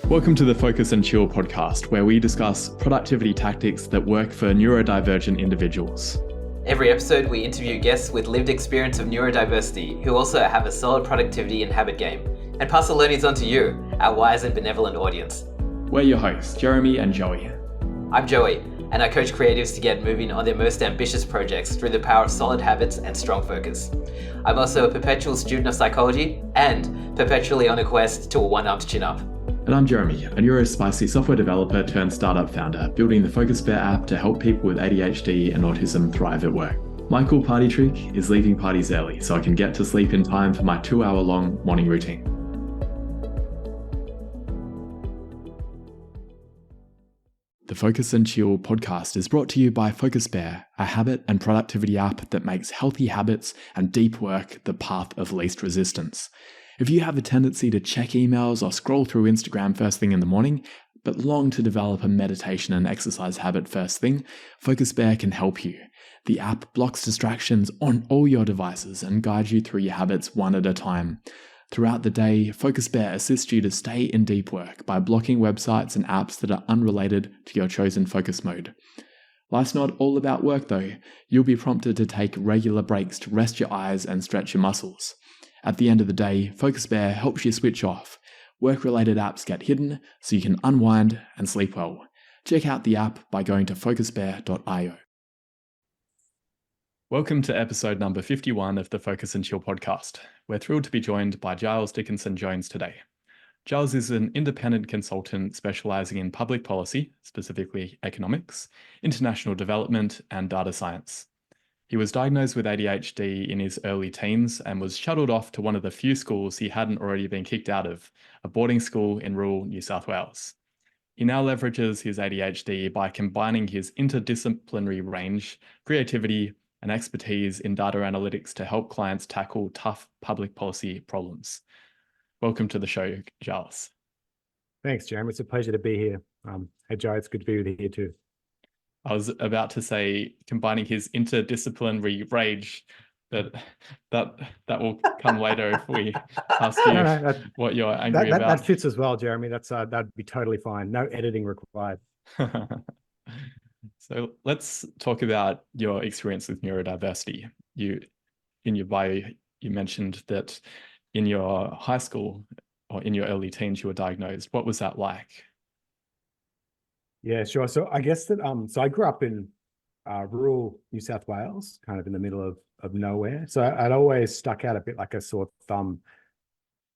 Welcome to the Focus and Chill podcast, where we discuss productivity tactics that work for neurodivergent individuals. Every episode, we interview guests with lived experience of neurodiversity who also have a solid productivity and habit game, and pass the learnings on to you, our wise and benevolent audience. We're your hosts, Jeremy and Joey. I'm Joey, and I coach creatives to get moving on their most ambitious projects through the power of solid habits and strong focus. I'm also a perpetual student of psychology and perpetually on a quest to a one-armed chin-up. And I'm Jeremy, a neurospicy software developer turned startup founder, building the Focus Bear app to help people with ADHD and autism thrive at work. My cool party trick is leaving parties early so I can get to sleep in time for my 2-hour-long morning routine. The Focus and Chill podcast is brought to you by Focus Bear, a habit and productivity app that makes healthy habits and deep work the path of least resistance. If you have a tendency to check emails or scroll through Instagram first thing in the morning, but long to develop a meditation and exercise habit first thing, Focus Bear can help you. The app blocks distractions on all your devices and guides you through your habits one at a time. Throughout the day, Focus Bear assists you to stay in deep work by blocking websites and apps that are unrelated to your chosen focus mode. Life's not all about work though. You'll be prompted to take regular breaks to rest your eyes and stretch your muscles. At the end of the day, Focus Bear helps you switch off. Work-related apps get hidden so you can unwind and sleep well. Check out the app by going to focusbear.io. Welcome to episode number 51 of the Focus and Chill podcast. We're thrilled to be joined by Giles Dickenson-Jones today. Giles is an independent consultant specializing in public policy, specifically economics, international development, and data science. He was diagnosed with ADHD in his early teens and was shuttled off to one of the few schools he hadn't already been kicked out of, a boarding school in rural New South Wales. He now leverages his ADHD by combining his interdisciplinary range, creativity, and expertise in data analytics to help clients tackle tough public policy problems. Welcome to the show, Giles. Thanks, Jeremy. It's a pleasure to be here. Hey, Joe, it's good to be with you here too. I was about to say combining his interdisciplinary rage, but that will come later if we ask you what you're angry about. That fits as well, Jeremy. That'd be totally fine. No editing required. So let's talk about your experience with neurodiversity. In your bio, you mentioned that in your high school or in your early teens, you were diagnosed. What was that like? Yeah, sure. So I guess that so I grew up in rural New South Wales, kind of in the middle of nowhere. So I'd always stuck out a bit like a sore thumb.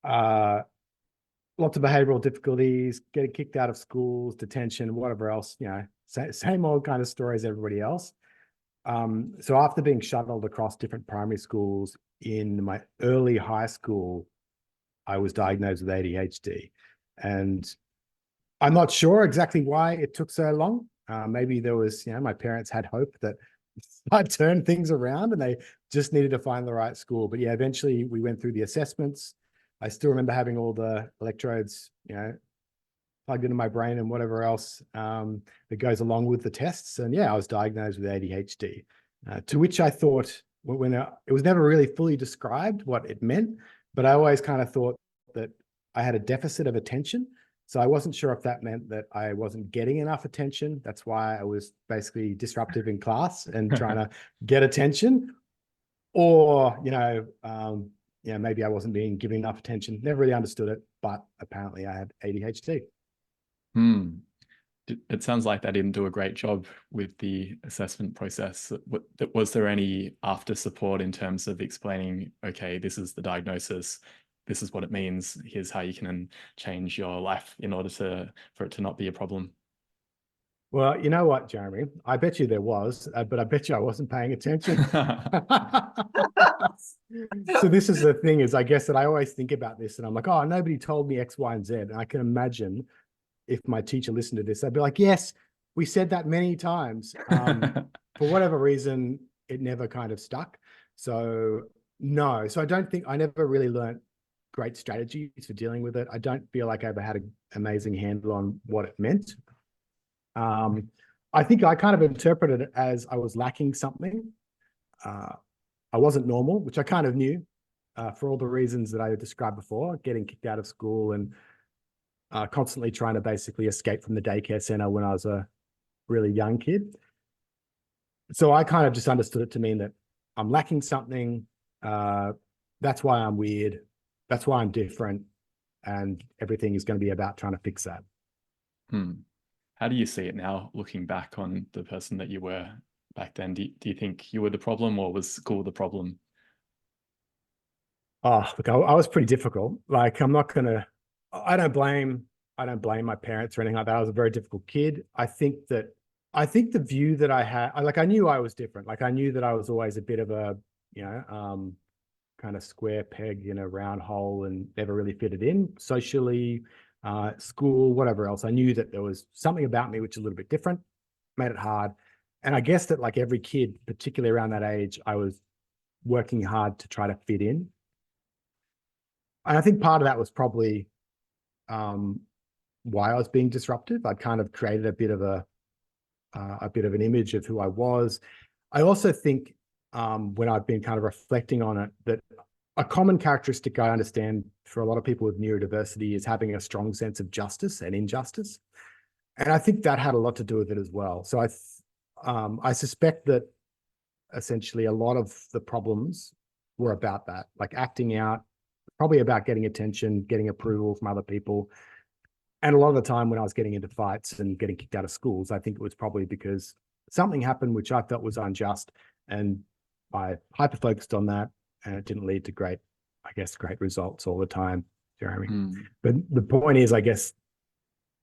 Lots of behavioral difficulties, getting kicked out of schools, detention, whatever else, same old kind of story as everybody else. So after being shuttled across different primary schools in my early high school, I was diagnosed with ADHD. And I'm not sure exactly why it took so long. Maybe there was, my parents had hope that I'd turn things around and they just needed to find the right school. But yeah, eventually we went through the assessments. I still remember having all the electrodes, plugged into my brain and whatever else that goes along with the tests. And yeah, I was diagnosed with ADHD, to which I thought, it was never really fully described what it meant, but I always kind of thought that I had a deficit of attention. So I wasn't sure if that meant that I wasn't getting enough attention. That's why I was basically disruptive in class and trying to get attention, or, maybe I wasn't being given enough attention. Never really understood it, but apparently I had ADHD. It sounds like they didn't do a great job with the assessment process. Was there any after support in terms of explaining, okay, this is the diagnosis, this is what it means, here's how you can change your life in order for it to not be a problem? Well, you know what, Jeremy? I bet you there was, but I bet you I wasn't paying attention. So this is the thing is, I guess that I always think about this and I'm like, oh, nobody told me X, Y, and Z. And I can imagine if my teacher listened to this, they'd be like, yes, we said that many times. For whatever reason, it never kind of stuck. So no, so I never really learned great strategies for dealing with it. I don't feel like I ever had an amazing handle on what it meant. I think I kind of interpreted it as I was lacking something. I wasn't normal, which I kind of knew for all the reasons that I described before, getting kicked out of school and constantly trying to basically escape from the daycare center when I was a really young kid. So I kind of just understood it to mean that I'm lacking something. That's why I'm weird. That's why I'm different. And everything is going to be about trying to fix that. How do you see it now, looking back on the person that you were back then? Do you think you were the problem, or was school the problem? Oh, look, I was pretty difficult. Like, I don't blame my parents or anything like that. I was a very difficult kid. I think the view that I had, I knew I was different. Like, I knew that I was always a bit of a, kind of square peg in a round hole and never really fitted in socially, school, whatever else. I knew that there was something about me which is a little bit different, made it hard. And I guess that, like every kid, particularly around that age, I was working hard to try to fit in. And I think part of that was probably why I was being disruptive. I'd kind of created a bit of an image of who I was. I also think when I've been kind of reflecting on it, that a common characteristic I understand for a lot of people with neurodiversity is having a strong sense of justice and injustice. And I think that had a lot to do with it as well. So I suspect that essentially a lot of the problems were about that, like acting out, probably about getting attention, getting approval from other people. And a lot of the time when I was getting into fights and getting kicked out of schools, I think it was probably because something happened which I felt was unjust, and I hyper-focused on that, and it didn't lead to great results all the time, Jeremy. But the point is, I guess,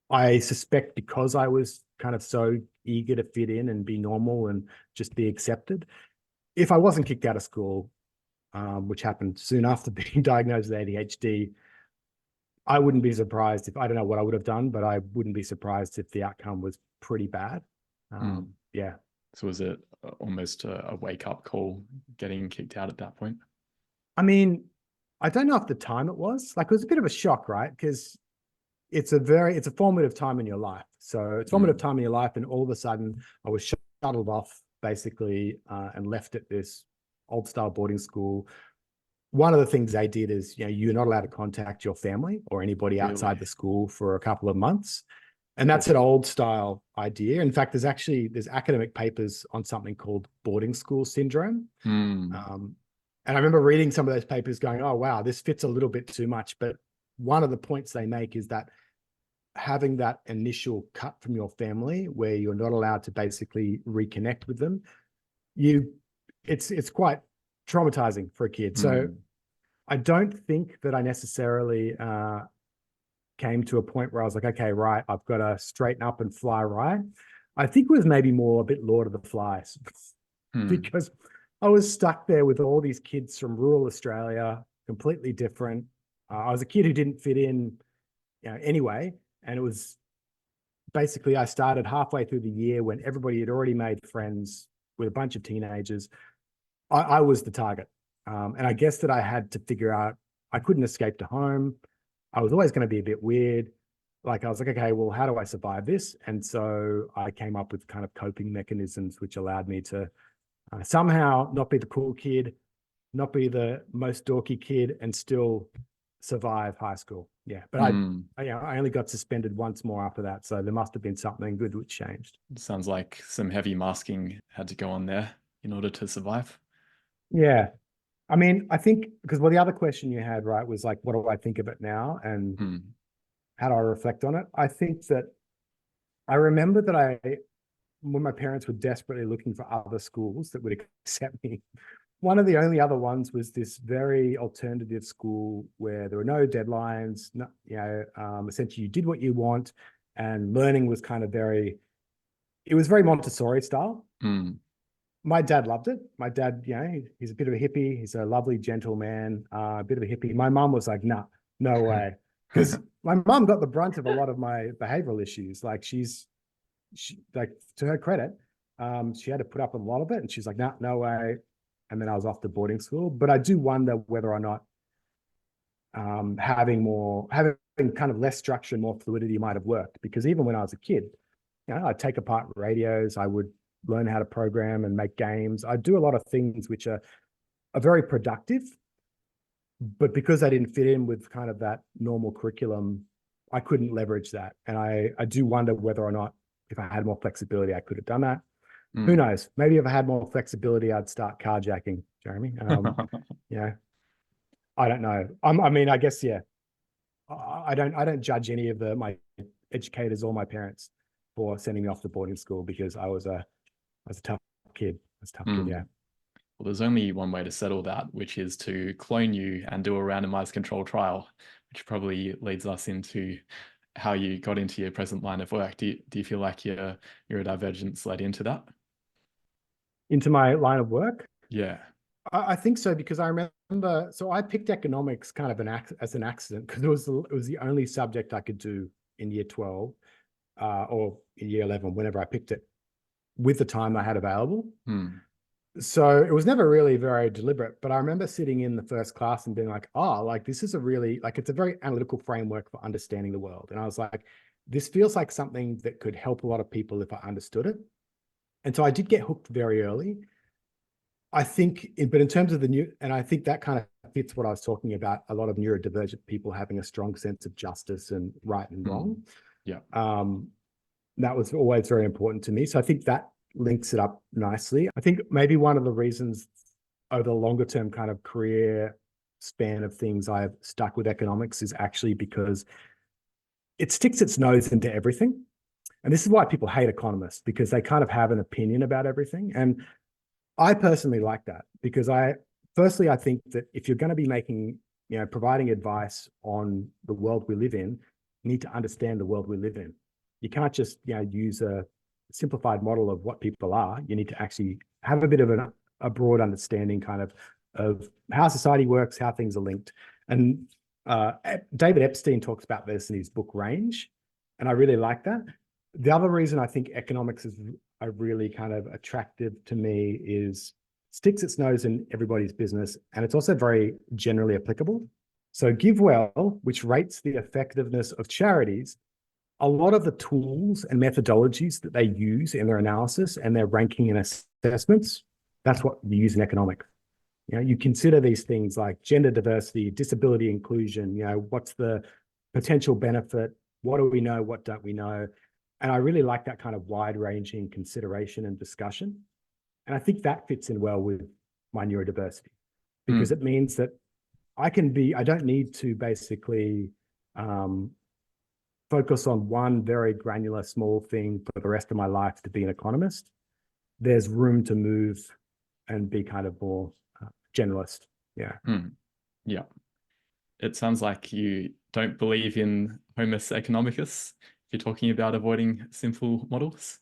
I suspect because I was kind of so eager to fit in and be normal and just be accepted, if I wasn't kicked out of school, which happened soon after being diagnosed with ADHD, I wouldn't be surprised if, I don't know what I would have done, but I wouldn't be surprised if the outcome was pretty bad. Yeah. So was it almost a wake-up call getting kicked out at that point? I mean, I don't know if the time it was a bit of a shock, right? Because it's a formative time in your life. So it's formative time in your life, and all of a sudden I was shuttled off basically and left at this old style boarding school. One of the things they did is, you're not allowed to contact your family or anybody outside the school for a couple of months. And that's an old style idea. In fact, there's academic papers on something called boarding school syndrome. And I remember reading some of those papers going, oh, wow, this fits a little bit too much. But one of the points they make is that having that initial cut from your family where you're not allowed to basically reconnect with them, it's quite traumatizing for a kid. So I don't think that I necessarily came to a point where I was like, okay, right, I've got to straighten up and fly right. I think it was maybe more a bit Lord of the Flies because I was stuck there with all these kids from rural Australia, completely different. I was a kid who didn't fit in, anyway. And it was basically, I started halfway through the year when everybody had already made friends with a bunch of teenagers. I was the target. And I guess that I had to figure out, I couldn't escape to home. I was always going to be a bit weird. Like, I was like, okay, well, how do I survive this? And so I came up with kind of coping mechanisms, which allowed me to somehow not be the cool kid, not be the most dorky kid, and still survive high school. Yeah. But I only got suspended once more after that. So there must have been something good which changed. Sounds like some heavy masking had to go on there in order to survive. Yeah. I mean, I think because, the other question you had, right, was like, what do I think of it now? And how do I reflect on it? I think that I remember that when my parents were desperately looking for other schools that would accept me, one of the only other ones was this very alternative school where there were no deadlines, essentially you did what you want, and learning was kind of it was very Montessori style. My dad loved it. My dad, he's a bit of a hippie. He's a lovely, gentle man, a bit of a hippie. My mum was like, nah, no way. Because my mum got the brunt of a lot of my behavioral issues. Like she like, to her credit, she had to put up with a lot of it. And she's like, nah, no way. And then I was off to boarding school. But I do wonder whether or not having kind of less structure and more fluidity might have worked. Because even when I was a kid, I'd take apart radios. I would learn how to program and make games. I do a lot of things which are very productive, but because I didn't fit in with kind of that normal curriculum, I couldn't leverage that. And I do wonder whether or not if I had more flexibility, I could have done that. Who knows? Maybe if I had more flexibility, I'd start carjacking, Jeremy. Yeah, I don't know. I mean, I guess, yeah, I don't judge any of my educators or my parents for sending me off to boarding school because I was a tough kid. Yeah. Well, there's only one way to settle that, which is to clone you and do a randomized control trial, which probably leads us into how you got into your present line of work. Do you feel like your neurodivergence led into that? Into my line of work? Yeah. I think so, because I remember, so I picked economics kind of as an accident because it was the only subject I could do in year 12 or in year 11, whenever I picked it, with the time I had available. So it was never really very deliberate, but I remember sitting in the first class and being like, oh, like this is it's a very analytical framework for understanding the world. And I was like, this feels like something that could help a lot of people if I understood it. And so I did get hooked very early. I think, but in terms of and I think that kind of fits what I was talking about, a lot of neurodivergent people having a strong sense of justice and right and wrong. Yeah. That was always very important to me. So I think that links it up nicely. I think maybe one of the reasons over the longer term kind of career span of things I've stuck with economics is actually because it sticks its nose into everything. And this is why people hate economists, because they kind of have an opinion about everything. And I personally like that because I think that if you're going to be providing advice on the world we live in, you need to understand the world we live in. You can't just, use a simplified model of what people are. You need to actually have a bit of a broad understanding kind of how society works, how things are linked. And David Epstein talks about this in his book Range, and I really like that. The other reason I think economics is a really kind of attractive to me is sticks its nose in everybody's business, and it's also very generally applicable. So GiveWell, which rates the effectiveness of charities, a lot of the tools and methodologies that they use in their analysis and their ranking and assessments, that's what you use in economics. You consider these things like gender diversity, disability inclusion, what's the potential benefit, what do we know, what don't we know? And I really like that kind of wide-ranging consideration and discussion. And I think that fits in well with my neurodiversity because it means that I don't need to basically focus on one very granular small thing for the rest of my life to be an economist. There's room to move and be kind of more generalist. Yeah. Yeah. It sounds like you don't believe in Homus economicus if you're talking about avoiding simple models.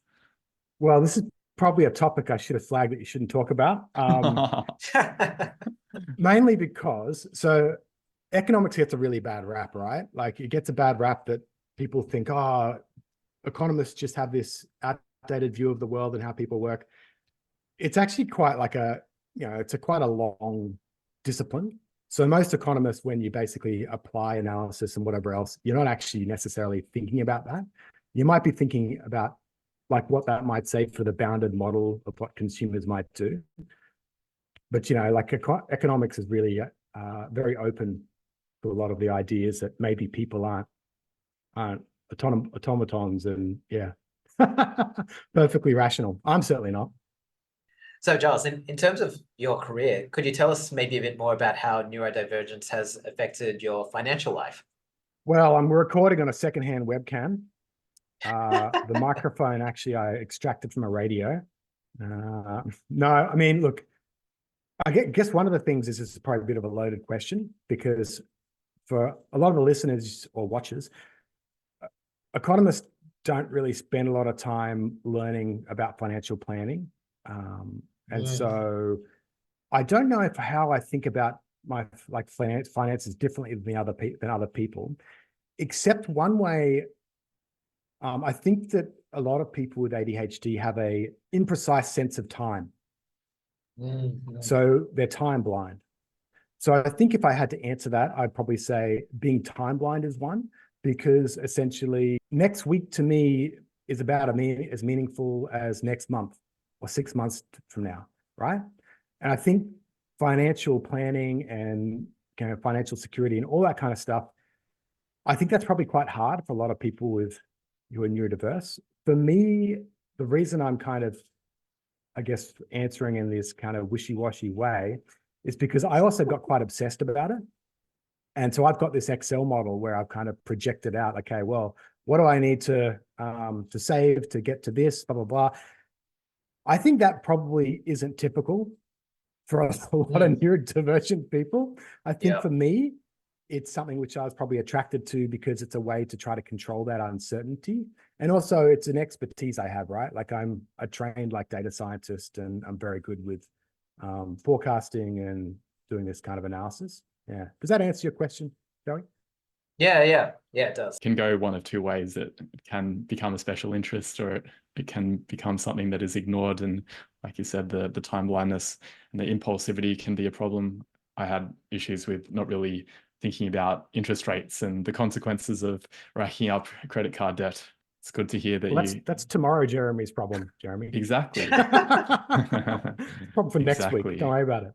Well, this is probably a topic I should have flagged that you shouldn't talk about. Mainly because, economics gets a really bad rap, right? Like it gets a bad rap that people think, economists just have this outdated view of the world and how people work. It's actually quite like it's quite a long discipline. So most economists, when you basically apply analysis and whatever else, you're not actually necessarily thinking about that. You might be thinking about like what that might say for the bounded model of what consumers might do. But, economics is really very open to a lot of the ideas that maybe people aren't automatons and perfectly rational. I'm certainly not. So Giles, in terms of your career, could you tell us maybe a bit more about how neurodivergence has affected your financial life? Well, I'm recording on a secondhand webcam. The microphone actually I extracted from a radio. No, I mean, look, I guess one of the things is this is probably a bit of a loaded question because for a lot of the listeners or watchers, economists don't really spend a lot of time learning about financial planning. And so I don't know how I think about my finances differently than other people, except one way. I think that a lot of people with ADHD have a imprecise sense of time. So they're time blind. So I think if I had to answer that, I'd probably say being time blind is one, because essentially next week to me is about as meaningful as next month or 6 months from now, right? And I think financial planning and financial security and all that kind of stuff I think that's probably quite hard for a lot of people who are neurodiverse. For me, the reason I'm kind of, I guess, answering in this kind of wishy-washy way is because I also got quite obsessed about it. And so I've got this Excel model where I've kind of projected out, okay, well, what do I need to save to get to this, blah, blah, blah. I think that probably isn't typical for a lot of neurodivergent people. I think for me, it's something which I was probably attracted to because it's a way to try to control that uncertainty. And also it's an expertise I have, right? Like I'm a trained like data scientist and I'm very good with forecasting and doing this kind of analysis. Yeah. Does that answer your question, Joey? Yeah, it does. Can go one of two ways. It can become a special interest, or it can become something that is ignored. And like you said, the time blindness and the impulsivity can be a problem. I had issues with not really thinking about interest rates and the consequences of racking up credit card debt. It's good to hear that that's tomorrow Jeremy's problem, Jeremy. Exactly. Problem for next week. Don't worry about it.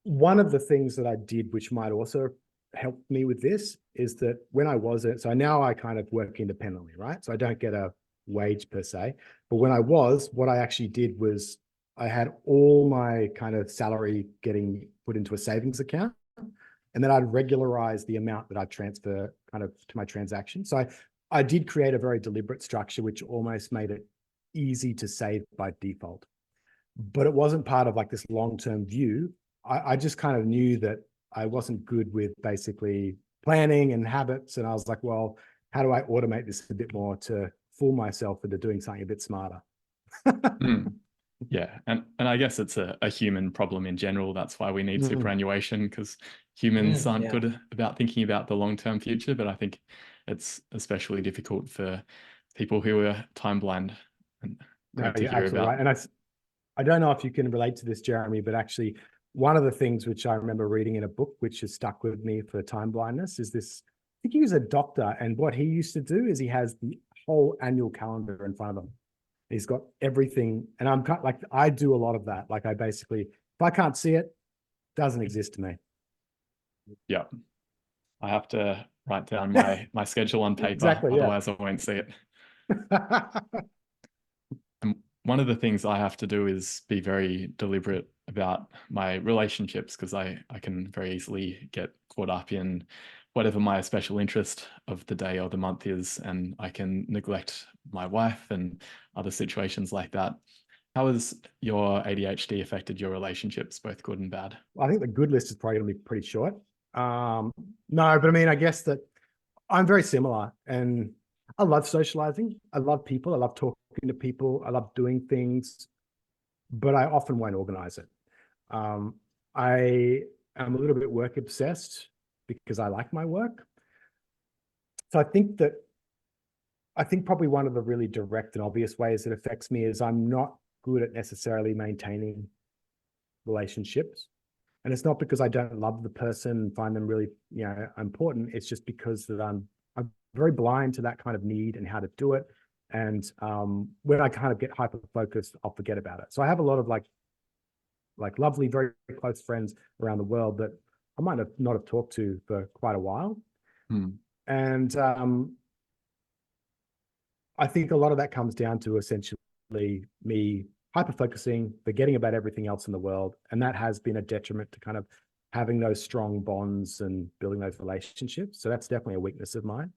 One of the things that I did, which might also help me with this, is that when I wasn't, so now I kind of work independently, right? So I don't get a wage per se. But when I was, what I actually did was I had all my kind of salary getting put into a savings account. And then I'd regularize the amount that I transfer kind of to my transaction. So I did create a very deliberate structure, which almost made it easy to save by default. But it wasn't part of like this long-term view. I just kind of knew that I wasn't good with basically planning and habits. And I was like, well, how do I automate this a bit more to fool myself into doing something a bit smarter? Yeah, and I guess it's a human problem in general. That's why we need superannuation, because humans aren't good about thinking about the long-term future. But I think it's especially difficult for people who are time blind. And great to hear about. Right. And I don't know if you can relate to this, Jeremy, but actually one of the things which I remember reading in a book, which has stuck with me for time blindness, is this. I think he was a doctor, and what he used to do is he has the whole annual calendar in front of him. He's got everything, and I'm kind of like, I do a lot of that. Like I basically, if I can't see it, it doesn't exist to me. Yeah, I have to write down my schedule on paper, otherwise I won't see it. And one of the things I have to do is be very deliberate about my relationships, because I can very easily get caught up in whatever my special interest of the day or the month is, and I can neglect my wife and other situations like that. How has your ADHD affected your relationships, both good and bad? Well, I think the good list is probably going to be pretty short. No, but I mean, I guess that I'm very similar, and I love socializing. I love people. I love talking to people. I love doing things, but I often won't organize it. I am a little bit work obsessed because I like my work. So I think probably one of the really direct and obvious ways it affects me is I'm not good at necessarily maintaining relationships. And it's not because I don't love the person and find them really, important. It's just because that I'm very blind to that kind of need and how to do it. And when I kind of get hyper focused, I'll forget about it. So I have a lot of like lovely, very close friends around the world that I might not have talked to for quite a while. And I think a lot of that comes down to essentially me hyper-focusing, forgetting about everything else in the world. And that has been a detriment to kind of having those strong bonds and building those relationships. So that's definitely a weakness of mine.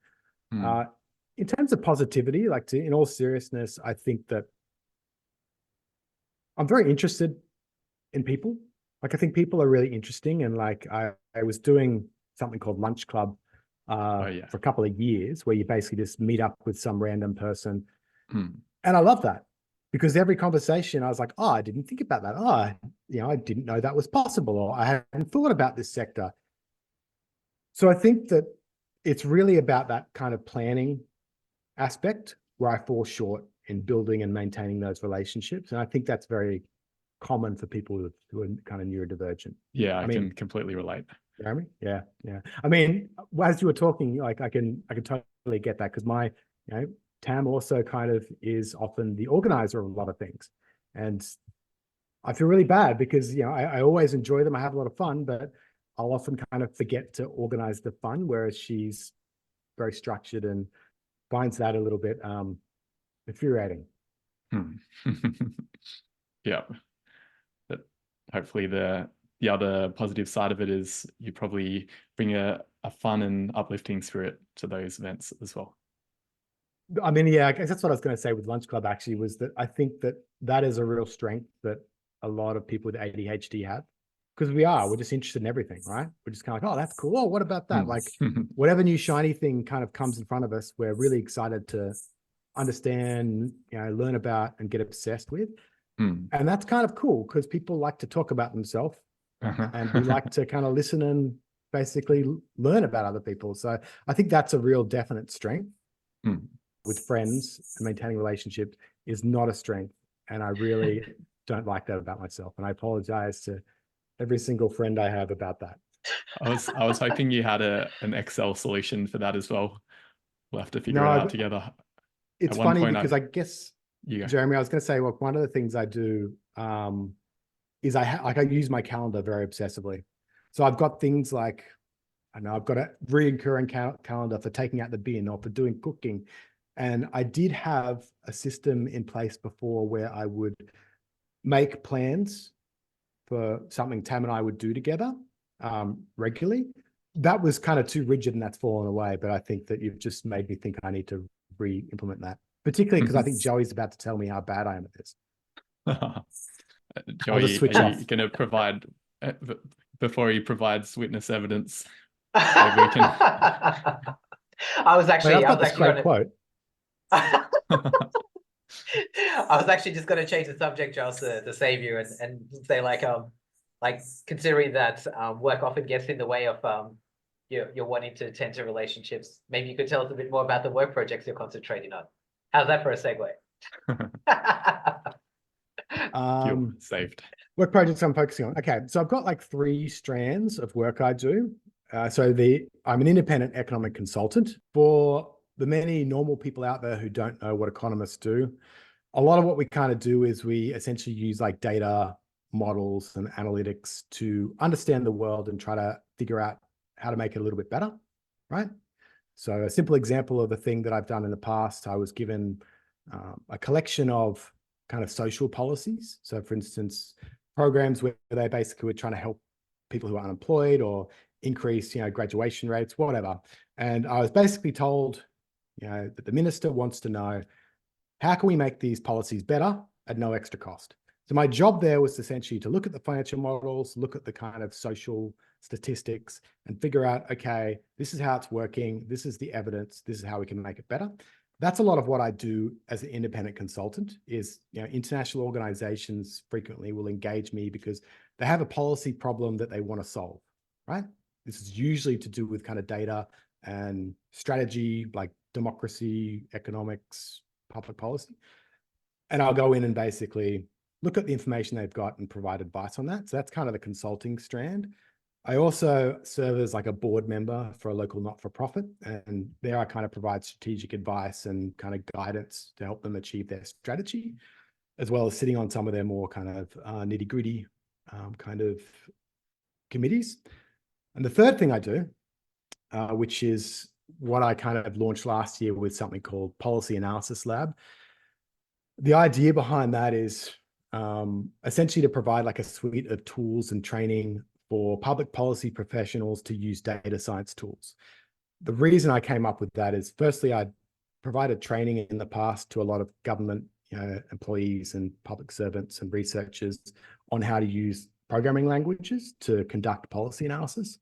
In terms of positivity, in all seriousness, I think that I'm very interested in people. Like I think people are really interesting. And like I was doing something called Lunch Club for a couple of years, where you basically just meet up with some random person. And I love that, because every conversation I was like, oh, I didn't think about that. Oh, I didn't know that was possible, or I hadn't thought about this sector. So I think that it's really about that kind of planning aspect where I fall short in building and maintaining those relationships. And I think that's very common for people who are kind of neurodivergent. Yeah, I can completely relate. Jeremy? Yeah. I mean, as you were talking, like I can totally get that, because my, Tam also kind of is often the organizer of a lot of things. And I feel really bad because, I always enjoy them. I have a lot of fun, but I'll often kind of forget to organize the fun, whereas she's very structured, and finds that a little bit infuriating. Yeah. But hopefully the other positive side of it is you probably bring a fun and uplifting spirit to those events as well. I mean, yeah, I guess that's what I was going to say with Lunch Club, actually, was that I think that is a real strength that a lot of people with ADHD have, because we're just interested in everything, right? We're just kind of like, oh, that's cool. Oh, what about that? Like whatever new shiny thing kind of comes in front of us, we're really excited to understand, learn about and get obsessed with. And that's kind of cool because people like to talk about themselves and we like to kind of listen and basically learn about other people. So I think that's a real definite strength. With friends and maintaining relationships is not a strength. And I really don't like that about myself. And I apologize to every single friend I have about that. I was hoping you had an Excel solution for that as well. We'll have to figure it out together. It's funny because I guess, Jeremy, I was going to say, well, one of the things I do is I use my calendar very obsessively. So I've got things like, I know I've got a recurring calendar for taking out the bin or for doing cooking. And I did have a system in place before where I would make plans for something Tam and I would do together regularly. That was kind of too rigid and that's fallen away. But I think that you've just made me think I need to re-implement that, particularly because I think Joey's about to tell me how bad I am at this. Joey, are you going to provide, before he provides witness evidence, maybe we can... I was actually quote. I was actually just going to change the subject, Giles, to save you and say like considering that work often gets in the way of you're wanting to tend to relationships. Maybe you could tell us a bit more about the work projects you're concentrating on. How's that for a segue? Saved. What projects I'm focusing on? Okay, so I've got like 3 strands of work I do. I'm an independent economic consultant. For the many normal people out there who don't know what economists do, a lot of what we kind of do is we essentially use like data models and analytics to understand the world and try to figure out how to make it a little bit better, right? So a simple example of a thing that I've done in the past, I was given a collection of kind of social policies. So for instance, programs where they basically were trying to help people who are unemployed or increase, graduation rates, whatever. And I was basically told, that the minister wants to know, how can we make these policies better at no extra cost? So my job there was essentially to look at the financial models, look at the kind of social statistics and figure out, okay, this is how it's working. This is the evidence. This is how we can make it better. That's a lot of what I do as an independent consultant is, international organizations frequently will engage me because they have a policy problem that they want to solve, right? This is usually to do with kind of data and strategy, like democracy, economics, public policy. And I'll go in and basically look at the information they've got and provide advice on that. So that's kind of the consulting strand. I also serve as like a board member for a local not-for-profit, and there I kind of provide strategic advice and kind of guidance to help them achieve their strategy, as well as sitting on some of their more kind of nitty-gritty kind of committees. And the third thing I do, which is what I kind of launched last year with something called Policy Analysis Lab. The idea behind that is essentially to provide like a suite of tools and training for public policy professionals to use data science tools. The reason I came up with that is, firstly, I provided training in the past to a lot of government employees and public servants and researchers on how to use programming languages to conduct policy analysis.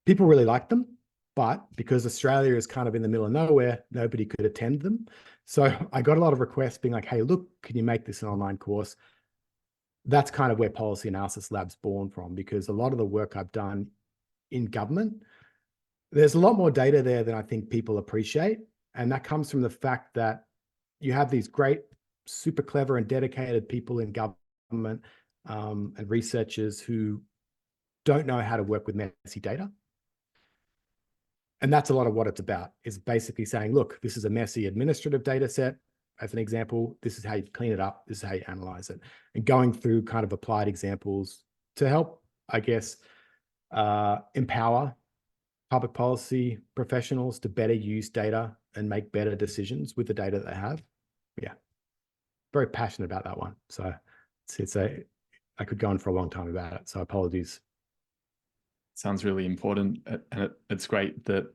People really liked them, but because Australia is kind of in the middle of nowhere, nobody could attend them. So I got a lot of requests being like, hey, look, can you make this an online course? That's kind of where Policy Analysis Lab's born from, because a lot of the work I've done in government, there's a lot more data there than I think people appreciate. And that comes from the fact that you have these great, super clever and dedicated people in government and researchers who don't know how to work with messy data. And that's a lot of what it's about, is basically saying, look, this is a messy administrative data set. As an example, this is how you clean it up. This is how you analyze it. And going through kind of applied examples to help, I guess, empower public policy professionals to better use data and make better decisions with the data that they have. Yeah, very passionate about that one. So I could go on for a long time about it. So apologies. Sounds really important. And it's great that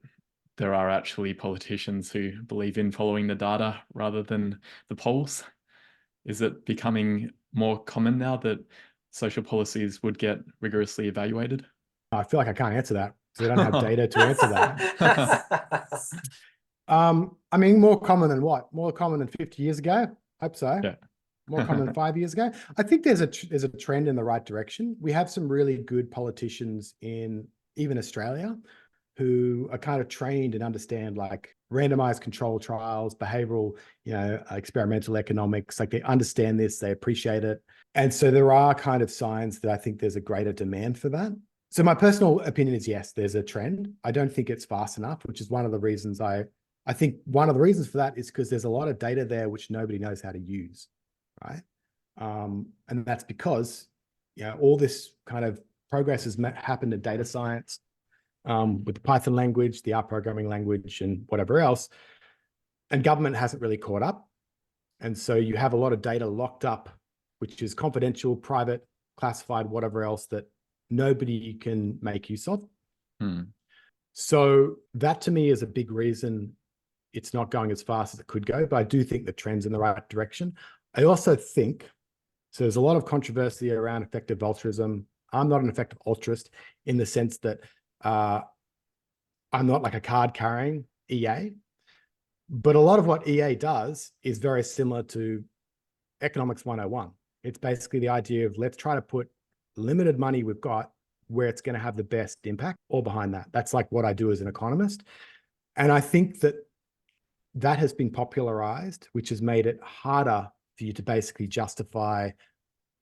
there are actually politicians who believe in following the data rather than the polls. Is it becoming more common now that social policies would get rigorously evaluated? I feel like I can't answer that because I don't have data to answer that. I mean, more common than what? More common than 50 years ago? Hope so. Yeah. More common than 5 years ago. I think there's a trend in the right direction. We have some really good politicians in even Australia who are kind of trained and understand like randomized control trials, behavioral, experimental economics. Like they understand this, they appreciate it. And so there are kind of signs that I think there's a greater demand for that. So my personal opinion is yes, there's a trend. I don't think it's fast enough, which is one of the reasons I think one of the reasons for that is because there's a lot of data there which nobody knows how to use, right? And that's because all this kind of progress has happened in data science with the Python language, the R programming language, and whatever else, and government hasn't really caught up. And so you have a lot of data locked up, which is confidential, private, classified, whatever else that nobody can make use of. So that to me is a big reason it's not going as fast as it could go, but I do think the trend's in the right direction. I also think, so there's a lot of controversy around effective altruism. I'm not an effective altruist in the sense that I'm not like a card carrying EA, but a lot of what EA does is very similar to Economics 101. It's basically the idea of let's try to put limited money we've got where it's going to have the best impact, all behind that. That's like what I do as an economist. And I think that has been popularized, which has made it harder for you to basically justify,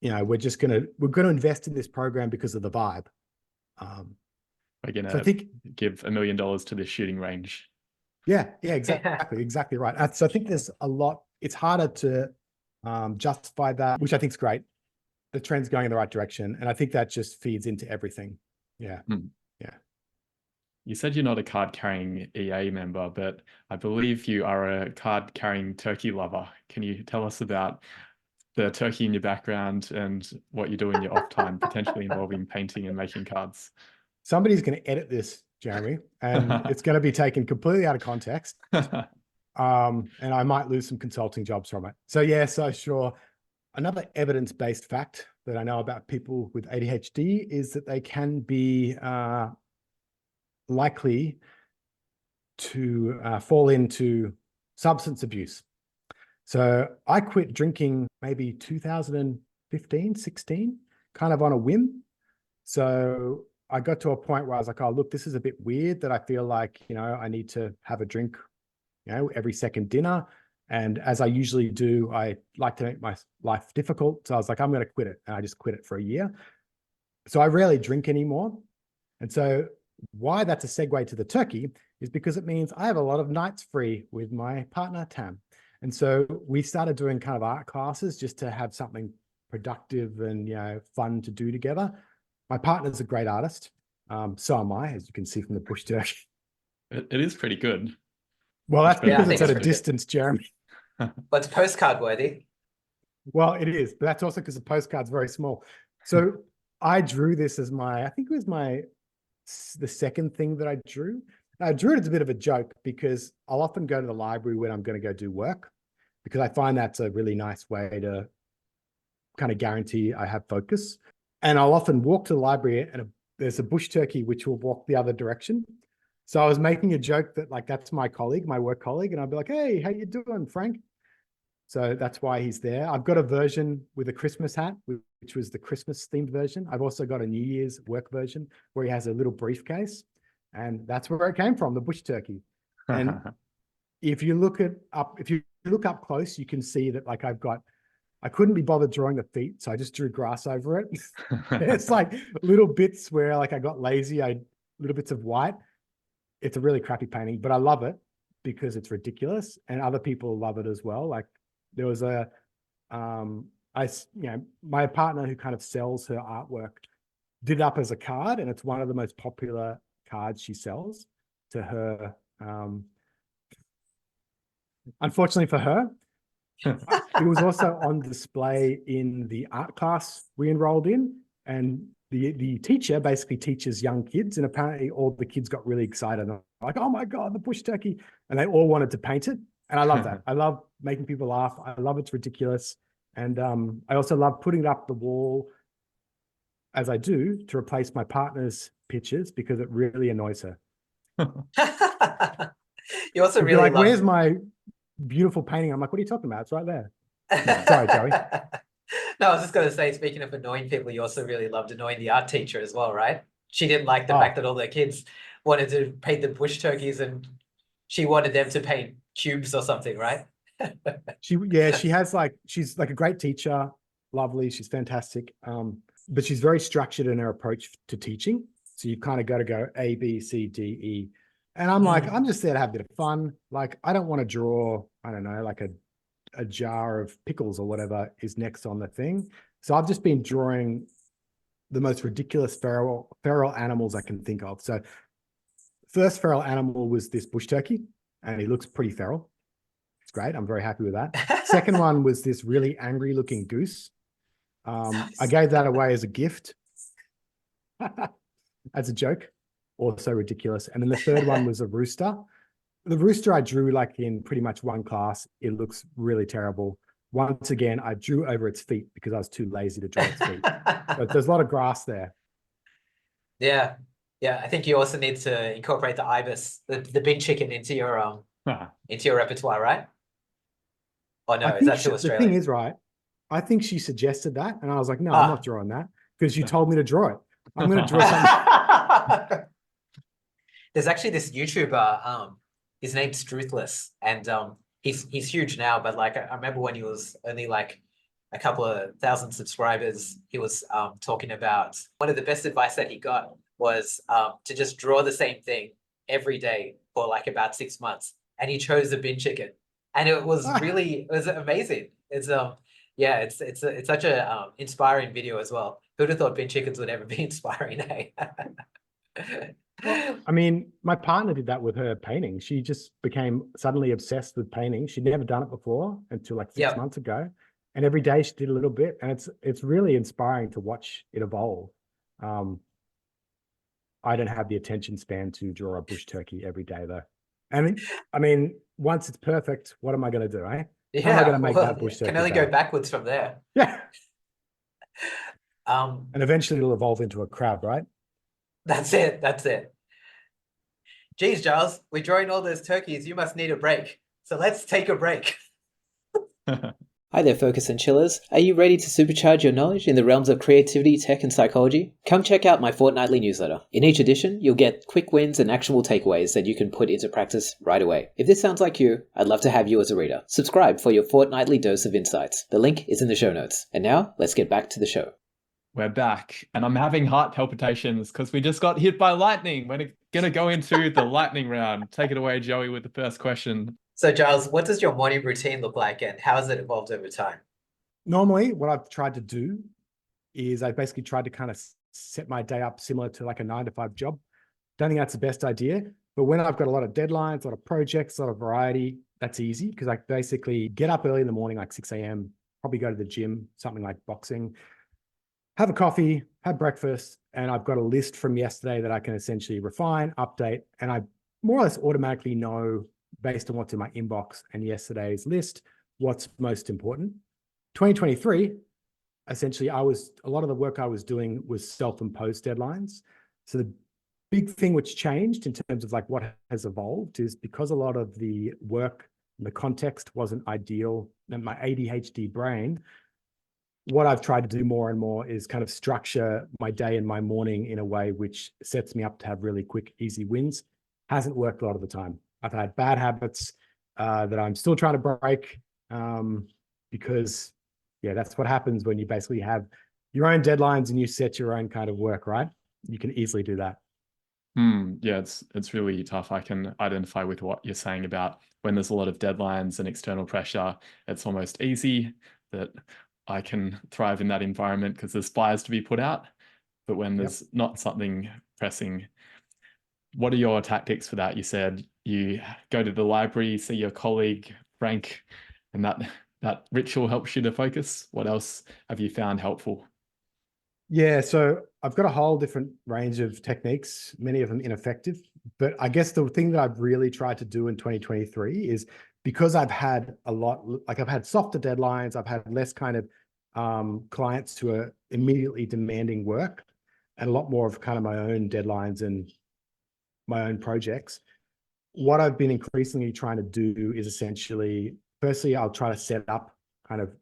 we're going to invest in this program because of the vibe. We're going to give $1 million to this shooting range. Yeah, exactly right. So I think there's a lot, it's harder to justify that, which I think is great. The trend's going in the right direction. And I think that just feeds into everything. Yeah. Yeah. You said you're not a card-carrying EA member, but I believe you are a card-carrying turkey lover. Can you tell us about the turkey in your background and what you do in your off time, potentially involving painting and making cards? Somebody's going to edit this, Jeremy, and it's going to be taken completely out of context. And I might lose some consulting jobs from it. So sure. Another evidence-based fact that I know about people with ADHD is that they can be likely to fall into substance abuse. So I quit drinking maybe 2015, 16, kind of on a whim. So I got to a point where I was like, oh, look, this is a bit weird that I feel like, I need to have a drink, every second dinner. And as I usually do, I like to make my life difficult. So I was like, I'm going to quit it. And I just quit it for a year. So I rarely drink anymore. And so why that's a segue to the turkey is because it means I have a lot of nights free with my partner, Tam. And so we started doing kind of art classes just to have something productive and, fun to do together. My partner's a great artist. So am I, as you can see from the bush turkey. It is pretty good. Well, that's because it's at a distance, Jeremy. Well, it's postcard worthy. Well, it is, but that's also because the postcard's very small. So I drew this as I think it was the second thing that I drew. I drew it as a bit of a joke because I'll often go to the library when I'm going to go do work because I find that's a really nice way to kind of guarantee I have focus. And I'll often walk to the library and there's a bush turkey which will walk the other direction. So I was making a joke that that's my colleague, my work colleague, and I'd be like, hey, how you doing, Frank? So that's why he's there. I've got a version with a Christmas hat, which was the Christmas themed version. I've also got a New Year's work version where he has a little briefcase, and that's where it came from, the bush turkey. And if you look up close, you can see that I couldn't be bothered drawing the feet, so I just drew grass over it. It's like little bits where I got lazy, little bits of white. It's a really crappy painting, but I love it because it's ridiculous and other people love it as well. Like there was my partner who kind of sells her artwork did it up as a card, and it's one of the most popular cards she sells to her. Unfortunately for her, it was also on display in the art class we enrolled in, and the teacher basically teaches young kids, and apparently all the kids got really excited. They're like, oh my God, the bush turkey. And they all wanted to paint it. And I love that. I love making people laugh. I love it's ridiculous. And I also love putting it up the wall as I do to replace my partner's pictures because it really annoys her. You also She'd be really like, love... where's my beautiful painting? I'm like, what are you talking about? It's right there. Sorry, Joey. No, I was just going to say, speaking of annoying people, you also really loved annoying the art teacher as well, right? She didn't like the fact that all their kids wanted to paint the bush turkeys and she wanted them to paint cubes or something, right? She's like a great teacher, lovely, she's fantastic. But she's very structured in her approach to teaching. So you kind of got to go A, B, C, D, E. And I'm like, I'm just there to have a bit of fun. Like, I don't want to draw, I don't know, like a jar of pickles or whatever is next on the thing. So I've just been drawing the most ridiculous feral animals I can think of. So first feral animal was this bush turkey, and he looks pretty feral. It's great. I'm very happy with that. Second one was this really angry looking goose. I gave that away as a gift, as a joke, also ridiculous. And then the third one was a rooster. The rooster I drew like in pretty much one class. It looks really terrible. Once again, I drew over its feet because I was too lazy to draw its feet. But there's a lot of grass there. Yeah. Yeah. I think you also need to incorporate the ibis, the bin chicken into your repertoire, right? Oh no, is that too Australian? The thing is, right, I think she suggested that, and I was like, no, I'm not drawing that because you told me to draw it. I'm going to draw something. There's actually this YouTuber, his name's Truthless, and he's huge now, but like I remember when he was only like a couple of thousand subscribers, he was talking about one of the best advice that he got was to just draw the same thing every day for like about 6 months, and he chose the bin chicken, and it was amazing. It's it's such a inspiring video as well. Who'd have thought bin chickens would ever be inspiring, eh? Well, I mean, my partner did that with her painting. She just became suddenly obsessed with painting. She'd never done it before until like 6 months ago. And every day she did a little bit, and it's really inspiring to watch it evolve. I don't have the attention span to draw a bush turkey every day though. And I mean, once it's perfect, what am I going to do, eh? How am I going to make that bush turkey? Can only go backwards from there. Yeah. And eventually it'll evolve into a crab, right? That's it. That's it. Geez, Giles, we're drawing all those turkeys. You must need a break. So let's take a break. Hi there, Focus and Chillers. Are you ready to supercharge your knowledge in the realms of creativity, tech, and psychology? Come check out my fortnightly newsletter. In each edition, you'll get quick wins and actionable takeaways that you can put into practice right away. If this sounds like you, I'd love to have you as a reader. Subscribe for your fortnightly dose of insights. The link is in the show notes. And now, let's get back to the show. We're back, and I'm having heart palpitations because we just got hit by lightning. We're going to go into the lightning round. Take it away, Joey, with the first question. So, Giles, what does your morning routine look like, and how has it evolved over time? Normally, what I've tried to do is I basically tried to kind of set my day up similar to like a 9-to-5 job. Don't think that's the best idea, but when I've got a lot of deadlines, a lot of projects, a lot of variety, that's easy because I basically get up early in the morning, like 6 a.m., probably go to the gym, something like boxing, have a coffee, have breakfast, and I've got a list from yesterday that I can essentially refine, update, and I more or less automatically know based on what's in my inbox and yesterday's list, what's most important. 2023, essentially, a lot of the work I was doing was self-imposed deadlines. So the big thing which changed in terms of like what has evolved is because a lot of the work and the context wasn't ideal, and my ADHD brain, what I've tried to do more and more is kind of structure my day and my morning in a way which sets me up to have really quick, easy wins. Hasn't worked a lot of the time. I've had bad habits that I'm still trying to break because, yeah, that's what happens when you basically have your own deadlines and you set your own kind of work, right? You can easily do that. Yeah, it's really tough. I can identify with what you're saying about when there's a lot of deadlines and external pressure. It's almost easy that I can thrive in that environment because there's fires to be put out. But when there's not something pressing, what are your tactics for that? You said you go to the library, see your colleague, Frank, and that ritual helps you to focus. What else have you found helpful? Yeah, so I've got a whole different range of techniques, many of them ineffective. But I guess the thing that I've really tried to do in 2023 is, because I've had a lot, like I've had softer deadlines, I've had less kind of clients who are immediately demanding work, and a lot more of kind of my own deadlines and my own projects. What I've been increasingly trying to do is essentially, firstly, I'll try to set up kind of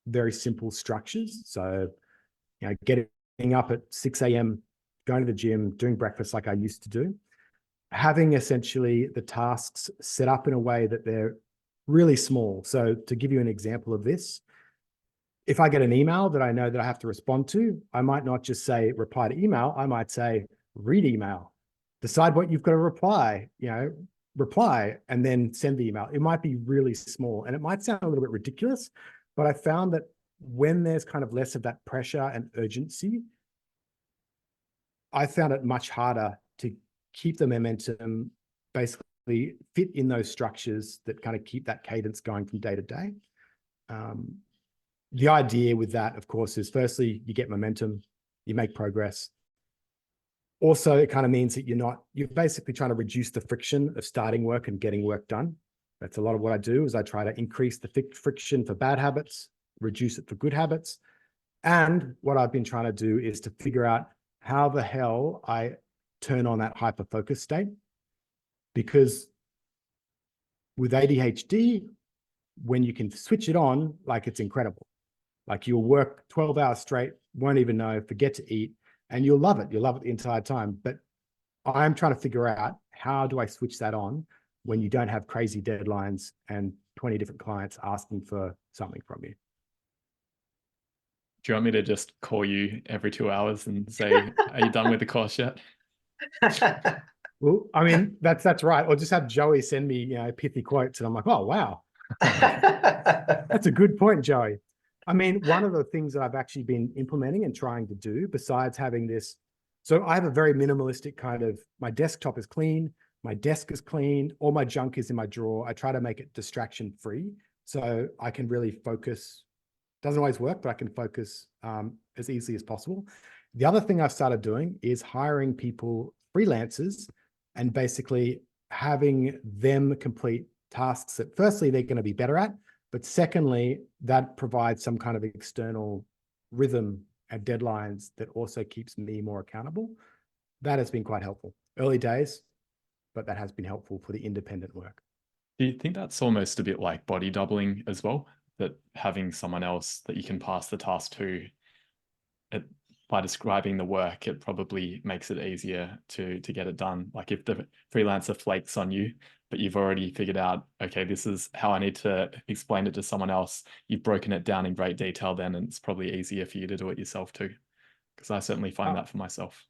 very simple structures. So, getting up at 6 a.m., going to the gym, doing breakfast like I used to do, having essentially the tasks set up in a way that they're really small. So to give you an example of this, if I get an email that I know that I have to respond to, I might not just say reply to email. I might say read email, decide what you've got to reply, reply, and then send the email. It might be really small and it might sound a little bit ridiculous, but I found that when there's kind of less of that pressure and urgency, I found it much harder to keep the momentum, basically fit in those structures that kind of keep that cadence going from day to day. The idea with that, of course, is firstly, you get momentum, you make progress. Also, it kind of means that you're basically trying to reduce the friction of starting work and getting work done. That's a lot of what I do, is I try to increase the friction for bad habits, reduce it for good habits. And what I've been trying to do is to figure out how the hell I turn on that hyper focus state. Because with ADHD, when you can switch it on, like, it's incredible. Like, you'll work 12 hours straight, won't even know, forget to eat, and you'll love it. You'll love it the entire time. But I'm trying to figure out, how do I switch that on when you don't have crazy deadlines and 20 different clients asking for something from you? Do you want me to just call you every 2 hours and say, are you done with the course yet? Well, I mean, that's right. Or just have Joey send me, pithy quotes, and I'm like, oh, wow. That's a good point, Joey. I mean, one of the things that I've actually been implementing and trying to do, besides having this, so I have a very minimalistic kind of, my desktop is clean, my desk is clean, all my junk is in my drawer. I try to make it distraction free so I can really focus. Doesn't always work, but I can focus as easily as possible. The other thing I've started doing is hiring people, freelancers, and basically having them complete tasks that, firstly, they're going to be better at, but secondly, that provides some kind of external rhythm and deadlines that also keeps me more accountable. That has been quite helpful. Early days, but that has been helpful for the independent work. Do you think that's almost a bit like body doubling as well? That having someone else that you can pass the task to, by describing the work, it probably makes it easier to get it done. Like, if the freelancer flakes on you, but you've already figured out, okay, this is how I need to explain it to someone else, you've broken it down in great detail then, and it's probably easier for you to do it yourself too. Because I certainly find that for myself.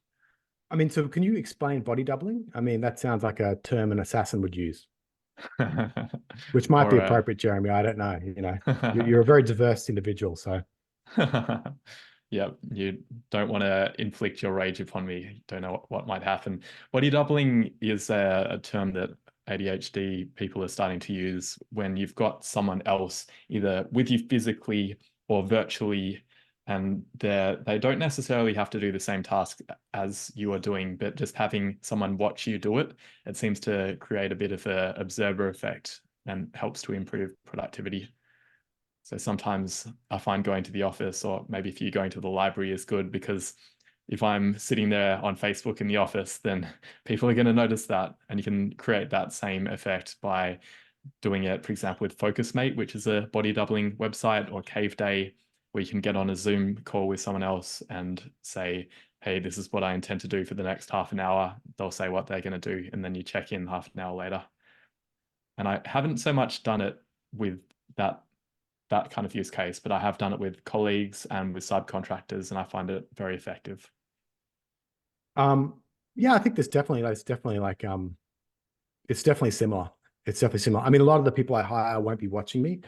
I mean, so can you explain body doubling? I mean, that sounds like a term an assassin would use. Which might be appropriate, Jeremy. I don't know. You're a very diverse individual, so. Yeah, you don't want to inflict your rage upon me. You don't know what might happen. Body doubling is a term that ADHD people are starting to use when you've got someone else either with you physically or virtually, and they don't necessarily have to do the same task as you are doing, but just having someone watch you do it, it seems to create a bit of an observer effect and helps to improve productivity. So sometimes I find going to the office, or maybe if you're going to the library, is good, because if I'm sitting there on Facebook in the office, then people are going to notice that, and you can create that same effect by doing it, for example, with FocusMate, which is a body doubling website, or Cave Day, where you can get on a Zoom call with someone else and say, hey, this is what I intend to do for the next half an hour. They'll say what they're going to do, and then you check in half an hour later. And I haven't so much done it with that kind of use case, but I have done it with colleagues and with subcontractors, and I find it very effective. Yeah, I think it's definitely like, it's definitely similar. It's definitely similar. I mean, a lot of the people I hire won't be watching me,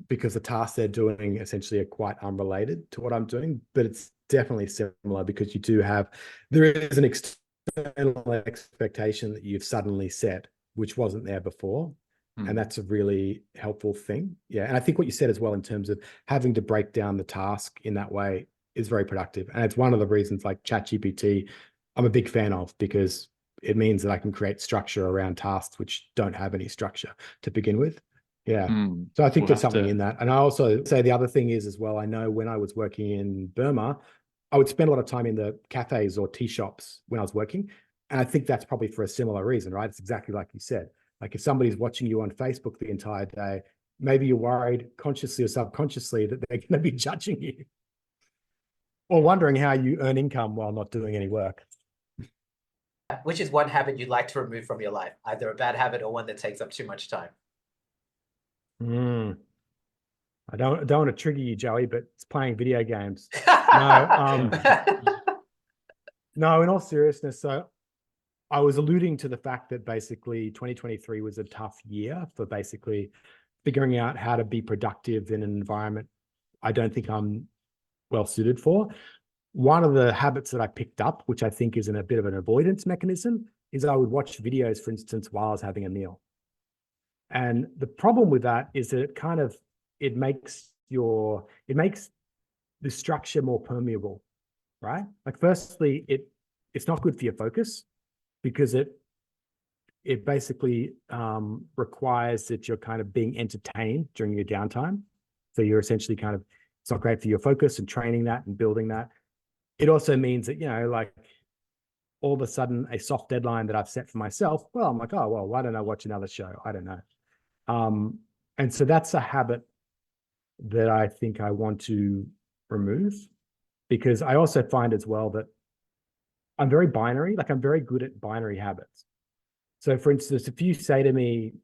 because the tasks they're doing essentially are quite unrelated to what I'm doing, but it's definitely similar, because there is an external external expectation that you've suddenly set, which wasn't there before. And that's a really helpful thing. Yeah. And I think what you said as well in terms of having to break down the task in that way is very productive. And it's one of the reasons like ChatGPT, I'm a big fan of, because it means that I can create structure around tasks which don't have any structure to begin with. Yeah. So I think there's something in that. And I also say the other thing is as well, I know when I was working in Burma, I would spend a lot of time in the cafes or tea shops when I was working. And I think that's probably for a similar reason, right? It's exactly like you said. Like if somebody's watching you on Facebook the entire day, maybe you're worried consciously or subconsciously that they're going to be judging you or wondering how you earn income while not doing any work. Which is one habit you'd like to remove from your life, either a bad habit or one that takes up too much time? I don't want to trigger you, Joey, but it's playing video games. No, no, in all seriousness, so I was alluding to the fact that basically 2023 was a tough year for basically figuring out how to be productive in an environment I don't think I'm well suited for. One of the habits that I picked up, which I think is a bit of an avoidance mechanism, is I would watch videos, for instance, while I was having a meal. And the problem with that is that it makes the structure more permeable, right? Like firstly, it's not good for your focus, because it basically requires that you're kind of being entertained during your downtime. So you're essentially it's not great for your focus and training that and building that. It also means that, like all of a sudden a soft deadline that I've set for myself, well, I'm like, oh, well, why don't I watch another show? I don't know. And so that's a habit that I think I want to remove, because I also find as well that I'm very binary, like I'm very good at binary habits. So for instance, if you say to me,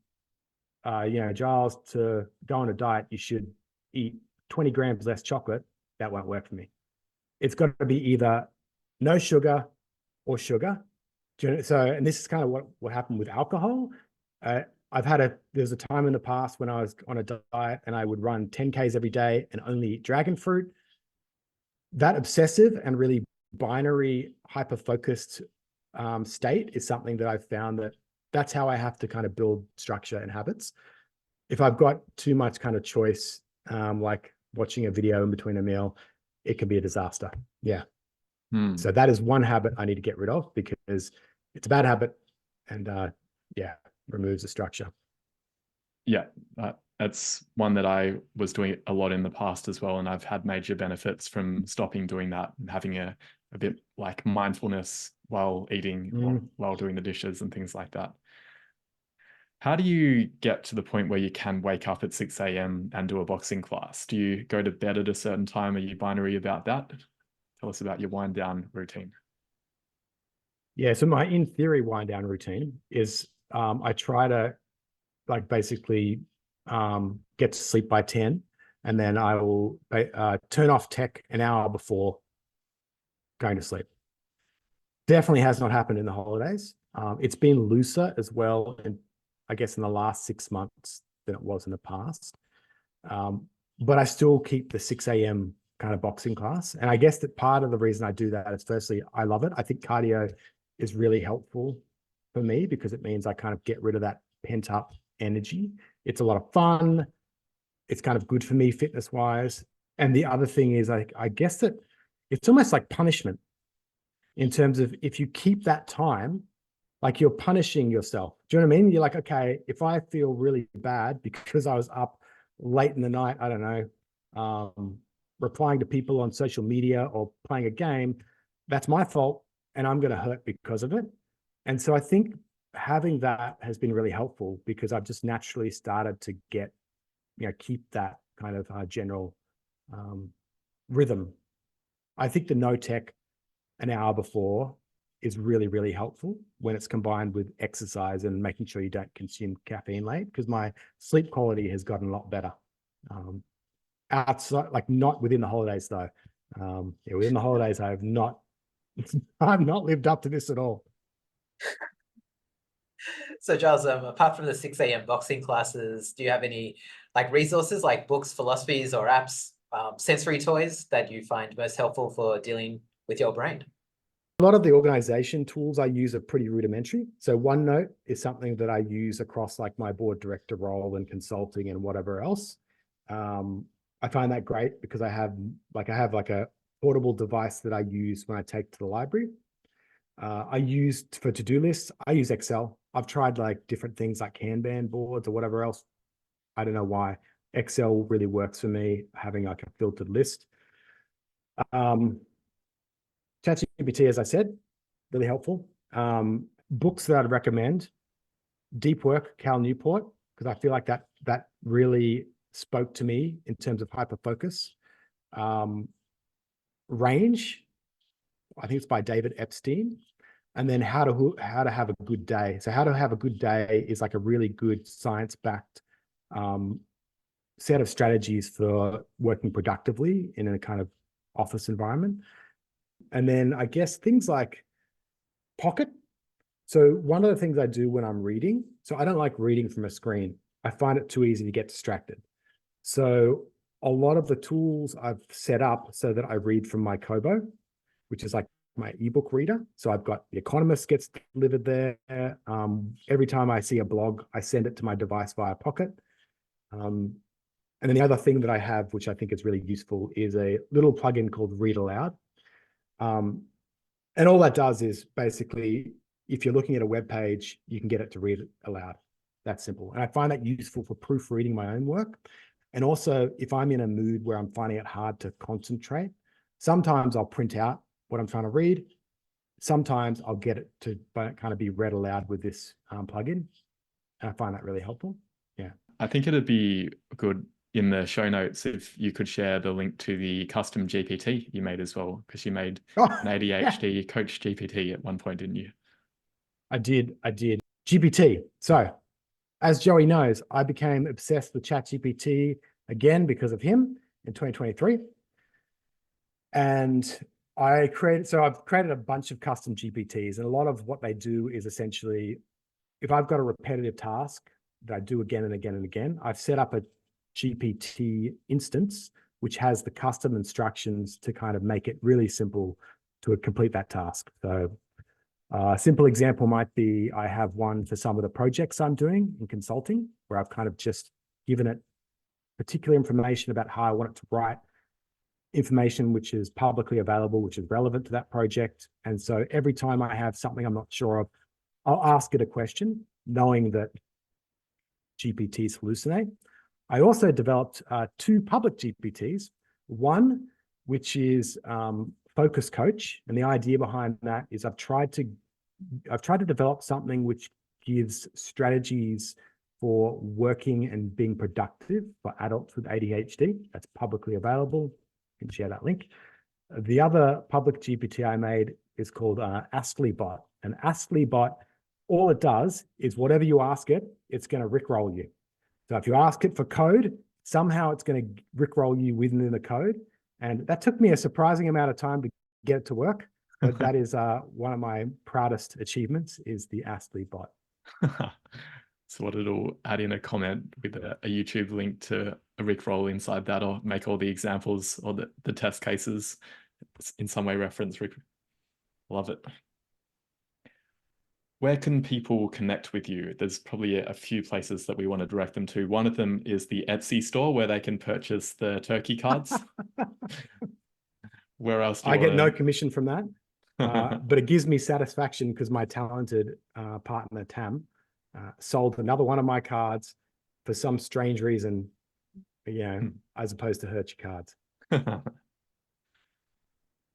Giles, to go on a diet, you should eat 20 grams less chocolate, that won't work for me. It's got to be either no sugar or sugar. So, and this is kind of what happened with alcohol. There's a time in the past when I was on a diet and I would run 10Ks every day and only eat dragon fruit. That obsessive and really binary hyper-focused state is something that I've found that's how I have to kind of build structure and habits. If I've got too much kind of choice, like watching a video in between a meal, it can be a disaster. Yeah. So that is one habit I need to get rid of, because it's a bad habit and removes the structure. Yeah, that's one that I was doing a lot in the past as well. And I've had major benefits from stopping doing that and having a bit like mindfulness while eating or while doing the dishes and things like that. How do you get to the point where you can wake up at 6 a.m. and do a boxing class? Do you go to bed at a certain time? Are you binary about that? Tell us about your wind down routine. Yeah, so my in theory wind down routine is I try to basically get to sleep by 10, and then I will turn off tech an hour before going to sleep. Definitely has not happened in the holidays. It's been looser as well, and I guess in the last 6 months than it was in the past. But I still keep the 6 a.m. kind of boxing class. And I guess that part of the reason I do that is firstly, I love it. I think cardio is really helpful for me because it means I kind of get rid of that pent up energy. It's a lot of fun. It's kind of good for me fitness wise. And the other thing is I guess that it's almost like punishment in terms of if you keep that time, like you're punishing yourself. Do you know what I mean? You're like, okay, if I feel really bad because I was up late in the night, I don't know, replying to people on social media or playing a game, that's my fault and I'm going to hurt because of it. And so I think having that has been really helpful because I've just naturally started to get, keep that kind of general rhythm. I think the no tech an hour before is really, really helpful when it's combined with exercise and making sure you don't consume caffeine late, because my sleep quality has gotten a lot better. Outside, like not within the holidays though. Within the holidays, I've not lived up to this at all. So Giles, apart from the 6 a.m. boxing classes, do you have any resources like books, philosophies, or apps, sensory toys that you find most helpful for dealing with your brain? A lot of the organization tools I use are pretty rudimentary. So OneNote is something that I use across like my board director role and consulting and whatever else. I find that great because I have like a portable device that I use when I take to the library. I use for to-do lists, I use Excel. I've tried like different things like Kanban boards or whatever else. I don't know why. Excel really works for me, having like a filtered list. ChatGPT, as I said, really helpful. Books that I'd recommend: Deep Work, Cal Newport, because I feel like that really spoke to me in terms of hyperfocus. Range, I think it's by David Epstein. And then how to have a good day. So how to have a good day is like a really good science-backed set of strategies for working productively in a kind of office environment. And then I guess things like Pocket. So one of the things I do when I'm reading, so I don't like reading from a screen. I find it too easy to get distracted. So a lot of the tools I've set up so that I read from my Kobo, which is like my ebook reader. So I've got The Economist gets delivered there. Every time I see a blog, I send it to my device via Pocket. And then the other thing that I have, which I think is really useful, is a little plugin called Read Aloud. And all that does is basically, if you're looking at a web page, you can get it to read it aloud. That's simple. And I find that useful for proofreading my own work. And also, if I'm in a mood where I'm finding it hard to concentrate, sometimes I'll print out what I'm trying to read. Sometimes I'll get it to kind of be read aloud with this plugin. And I find that really helpful. Yeah. I think it'd be good in the show notes if you could share the link to the custom GPT you made as well, because you made an ADHD coach GPT at one point, didn't you? I did. GPT. So as Joey knows, I became obsessed with ChatGPT again because of him in 2023. And I've created a bunch of custom GPTs, and a lot of what they do is essentially, if I've got a repetitive task that I do again and again and again, I've set up a GPT instance, which has the custom instructions to kind of make it really simple to complete that task. So a simple example might be, I have one for some of the projects I'm doing in consulting, where I've kind of just given it particular information about how I want it to write information which is publicly available, which is relevant to that project. And so every time I have something I'm not sure of, I'll ask it a question, knowing that GPTs hallucinate. I also developed 2 public GPTs, one which is Focus Coach. And the idea behind that is I've tried to develop something which gives strategies for working and being productive for adults with ADHD. That's publicly available. You can share that link. The other public GPT I made is called AsklyBot. And AsklyBot, all it does is whatever you ask it, it's going to rickroll you. So if you ask it for code, somehow it's going to rickroll you within the code. And that took me a surprising amount of time to get it to work. But that is one of my proudest achievements, is the AsklyBot. So what, it'll add in a comment with a YouTube link to a rickroll inside that, or make all the examples or the test cases in some way reference Rick. Love it. Where can people connect with you? There's probably a few places that we want to direct them to. One of them is the Etsy store, where they can purchase the turkey cards. Where else do you get no commission from that, but it gives me satisfaction because my talented partner, Tam, sold another one of my cards for some strange reason, as opposed to Hershey cards.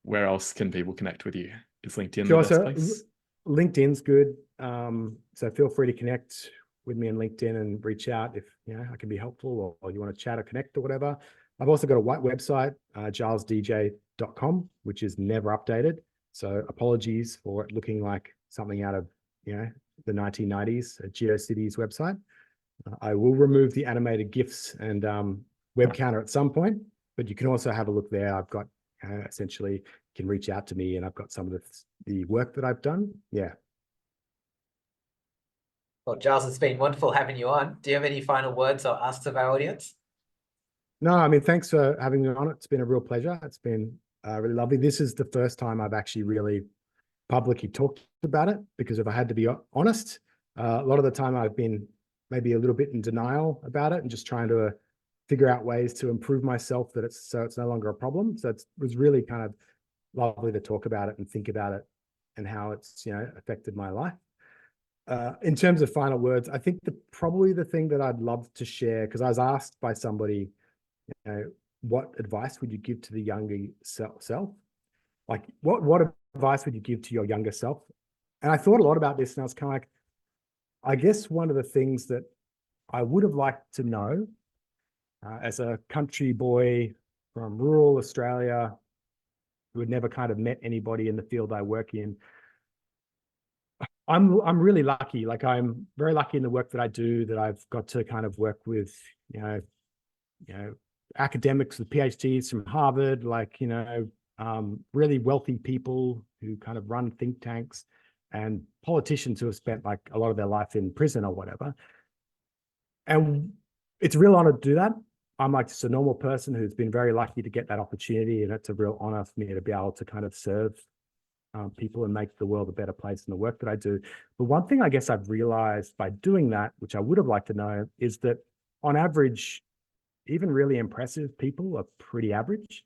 Where else can people connect with you? Is LinkedIn Sure, the best place? LinkedIn's good. So feel free to connect with me on LinkedIn and reach out if I can be helpful, or you want to chat or connect or whatever. I've also got a white website, gilesdj.com, which is never updated. So apologies for it looking like something out of the 1990s, a GeoCities website. I will remove the animated GIFs and web counter at some point, but you can also have a look there. I've got essentially, you can reach out to me, and I've got some of the work that I've done. Yeah. Well, Giles, it's been wonderful having you on. Do you have any final words or asks of our audience? No, I mean, thanks for having me on. It's been a real pleasure. It's been really lovely. This is the first time I've actually really publicly talked about it, because if I had to be honest, a lot of the time I've been maybe a little bit in denial about it and just trying to figure out ways to improve myself that it's no longer a problem. So it was really kind of lovely to talk about it and think about it and how it's, affected my life. In terms of final words, I think probably the thing that I'd love to share, because I was asked by somebody, what advice would you give to the younger self? Like, what advice would you give to your younger self? And I thought a lot about this, and I was kind of like, I guess one of the things that I would have liked to know as a country boy from rural Australia who had never kind of met anybody in the field I work in, I'm really lucky. Like, I'm very lucky in the work that I do, that I've got to kind of work with, academics with PhDs from Harvard, really wealthy people who kind of run think tanks, and politicians who have spent like a lot of their life in prison or whatever. And it's a real honor to do that. I'm like just a normal person who's been very lucky to get that opportunity, and it's a real honor for me to be able to kind of serve people and make the world a better place in the work that I do. But one thing I guess I've realized by doing that, which I would have liked to know, is that on average, even really impressive people are pretty average.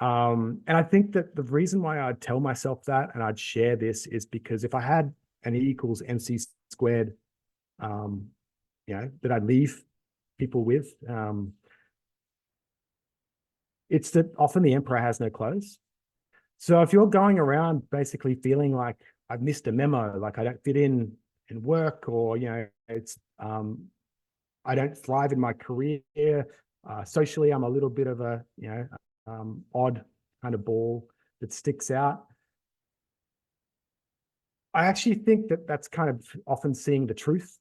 And I think that the reason why I'd tell myself that and I'd share this is because if I had an E equals MC squared, that I'd leave people with, it's that often the emperor has no clothes. So if you're going around basically feeling like I've missed a memo, like I don't fit in work, or, it's, I don't thrive in my career, socially, I'm a little bit of a, odd kind of ball that sticks out. I actually think that that's kind of often seeing the truth.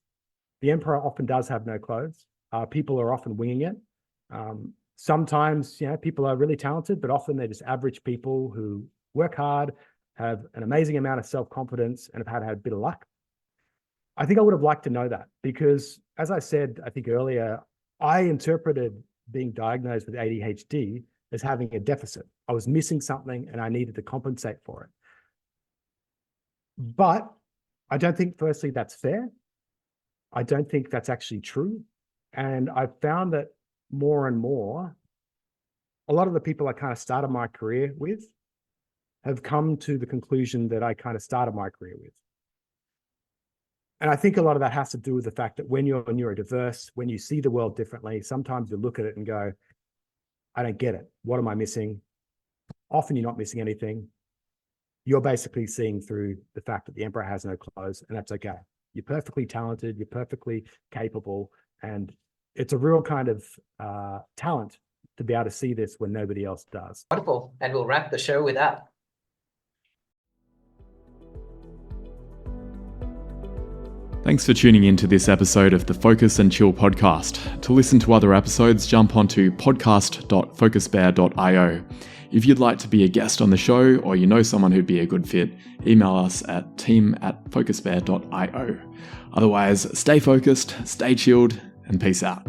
The emperor often does have no clothes. People are often winging it. Sometimes, people are really talented, but often they're just average people who work hard, have an amazing amount of self-confidence, and have had a bit of luck. I think I would have liked to know that, because as I said, I think earlier, I interpreted being diagnosed with ADHD as having a deficit. I was missing something and I needed to compensate for it. But I don't think, firstly, that's fair. I don't think that's actually true. And I've found that more and more, a lot of the people I kind of started my career with have come to the conclusion that I kind of started my career with. And I think a lot of that has to do with the fact that when you're neurodiverse, when you see the world differently, sometimes you look at it and go, I don't get it. What am I missing? Often you're not missing anything. You're basically seeing through the fact that the emperor has no clothes, and that's okay. You're perfectly talented, you're perfectly capable, and it's a real kind of talent to be able to see this when nobody else does. Wonderful. And we'll wrap the show with that. Thanks for tuning in to this episode of the Focus and Chill podcast. To listen to other episodes, jump onto podcast.focusbear.io. If you'd like to be a guest on the show, or you know someone who'd be a good fit, email us at team@focusbear.io. Otherwise, stay focused, stay chilled, and peace out.